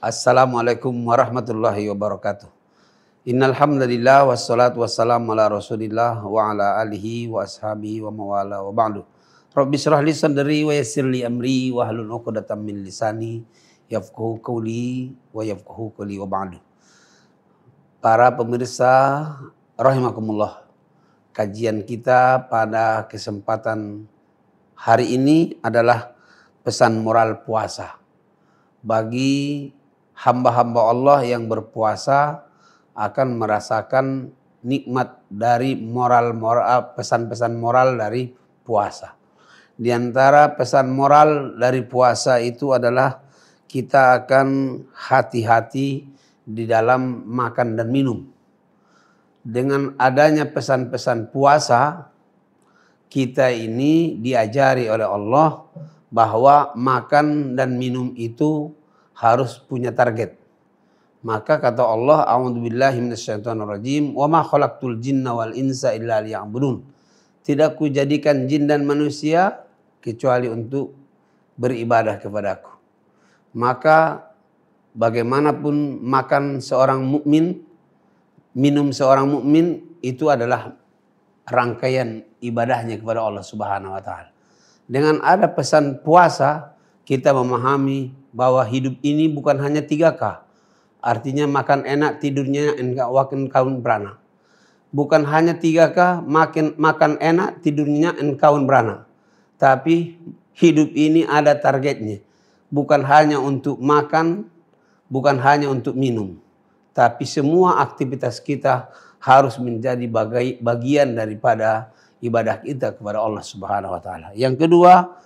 Assalamualaikum warahmatullahi wabarakatuh. Innal hamdalillah wassalatu wassalamu ala Rasulillah wa ala alihi wa ashabihi wa mawala wa ba'du. Rabbi shrah li sadri wa yassir li amri wa hlul 'uqdatam min lisani yafqahu qawli wa yafqahu qawli wa ba'du. Para pemirsa rahimakumullah. Kajian kita pada kesempatan hari ini adalah pesan moral puasa. Bagi hamba-hamba Allah yang berpuasa akan merasakan nikmat dari pesan-pesan moral dari puasa. Di antara pesan moral dari puasa itu adalah kita akan hati-hati di dalam makan dan minum. Dengan adanya pesan-pesan puasa, kita ini diajari oleh Allah bahwa makan dan minum itu harus punya target. Maka kata Allah, a'udzubillahi minasyaitonirrajim, wa ma khalaqtul jinna wal insa illa liya'budun. Tidak kujadikan jin dan manusia kecuali untuk beribadah kepadaku. Maka bagaimanapun makan seorang mukmin, minum seorang mukmin itu adalah rangkaian ibadahnya kepada Allah Subhanahu wa taala. Dengan ada pesan puasa, kita memahami bahwa hidup ini bukan hanya 3K. Artinya makan enak, tidurnya wakin kaun berana. Bukan hanya 3K, makan enak, tidurnya kaun berana. Tapi hidup ini ada targetnya. Bukan hanya untuk makan, bukan hanya untuk minum. Tapi semua aktivitas kita harus menjadi bagian daripada ibadah kita kepada Allah Subhanahu wa taala. Yang kedua,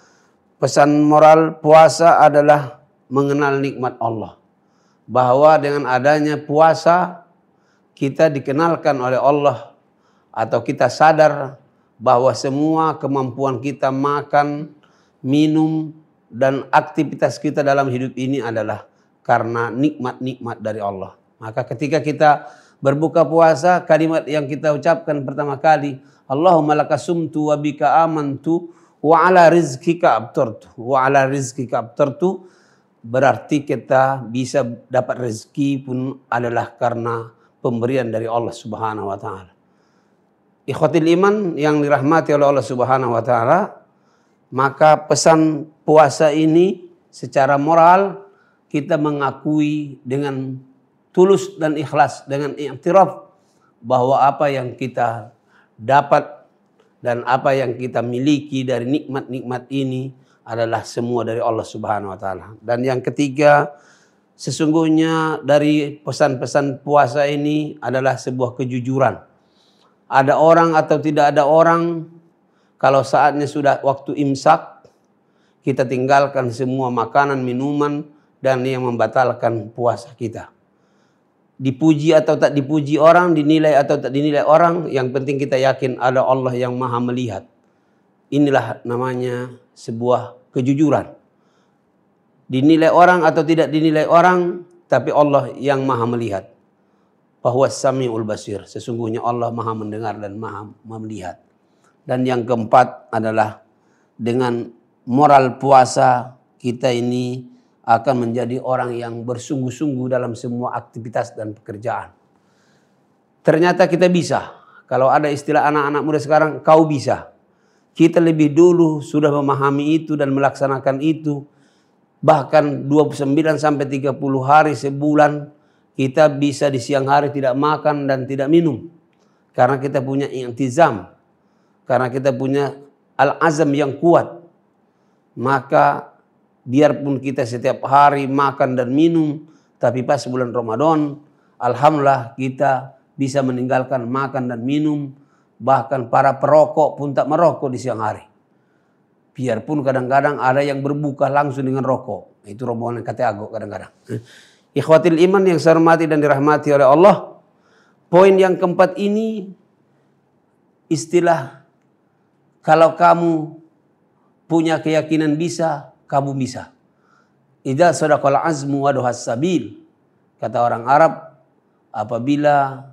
pesan moral puasa adalah mengenal nikmat Allah. Bahwa dengan adanya puasa kita dikenalkan oleh Allah atau kita sadar bahwa semua kemampuan kita makan, minum dan aktivitas kita dalam hidup ini adalah karena nikmat-nikmat dari Allah. Maka ketika kita berbuka puasa, kalimat yang kita ucapkan pertama kali, Allahumma lakasumtu wa bika amantu wa ala rizkika abtartu. Wa ala rizkika abtartu berarti kita bisa dapat rezeki pun adalah karena pemberian dari Allah Subhanahu wa taala. Ikhwatil iman yang dirahmati oleh Allah Subhanahu wa taala, maka pesan puasa ini secara moral kita mengakui dengan tulus dan ikhlas, dengan i'tiraf bahwa apa yang kita dapat dan apa yang kita miliki dari nikmat-nikmat ini adalah semua dari Allah Subhanahu wa taala. Dan yang ketiga, sesungguhnya dari pesan-pesan puasa ini adalah sebuah kejujuran. Ada orang atau tidak ada orang, kalau saatnya sudah waktu imsak, kita tinggalkan semua makanan, minuman, dan yang membatalkan puasa kita. Dipuji atau tak dipuji orang, dinilai atau tak dinilai orang, yang penting kita yakin ada Allah yang maha melihat. Inilah namanya sebuah kejujuran. Dinilai orang atau tidak dinilai orang, tapi Allah yang maha melihat. Bahwa Samiul Basir, sesungguhnya Allah maha mendengar dan maha melihat. Dan yang keempat adalah dengan moral puasa kita ini akan menjadi orang yang bersungguh-sungguh dalam semua aktivitas dan pekerjaan. Ternyata kita bisa. Kalau ada istilah anak-anak muda sekarang, kau bisa. Kita lebih dulu sudah memahami itu dan melaksanakan itu. Bahkan 29 sampai 30 hari sebulan kita bisa di siang hari tidak makan dan tidak minum. Karena kita punya i'tizam. Karena kita punya al-azam yang kuat. Maka biarpun kita setiap hari makan dan minum, tapi pas bulan Ramadan, alhamdulillah kita bisa meninggalkan makan dan minum. Bahkan para perokok pun tak merokok di siang hari. Biarpun kadang-kadang ada yang berbuka langsung dengan rokok. Itu rombongan kata agok kadang-kadang. Ikhwatil iman yang saya hormati dan dirahmati oleh Allah. Poin yang keempat ini istilah kalau kamu punya keyakinan bisa, kamu bisa. Idza sadaqal azmu wa duhas sabil. Kata orang Arab, apabila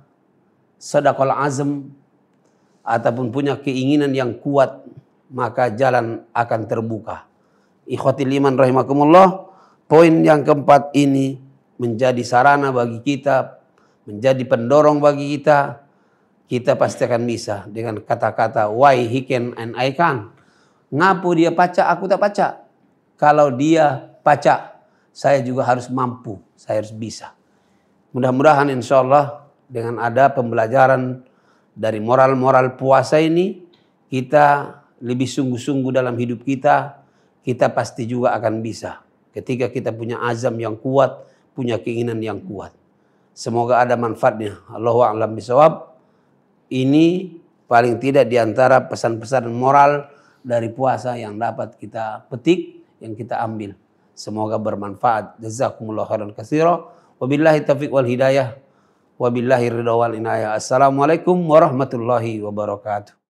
sadaqal azm ataupun punya keinginan yang kuat, maka jalan akan terbuka. Ikhwatil iman rahimakumullah, poin yang keempat ini menjadi sarana bagi kita, menjadi pendorong bagi kita, kita pasti akan bisa. Dengan kata-kata why he can and I can. Ngapu dia paca, aku tak paca. Kalau dia paca, saya juga harus mampu, saya harus bisa. Mudah-mudahan insya Allah dengan ada pembelajaran dari moral-moral puasa ini, kita lebih sungguh-sungguh dalam hidup kita, kita pasti juga akan bisa. Ketika kita punya azam yang kuat, punya keinginan yang kuat. Semoga ada manfaatnya. Allahu a'lam bishawab. Ini paling tidak diantara pesan-pesan moral dari puasa yang dapat kita petik, yang kita ambil. Semoga bermanfaat. Jazakumullah khairan katsira. Wabillahi taufiq wal hidayah. Wabillahi ridha wal inayah. Assalamualaikum warahmatullahi wabarakatuh.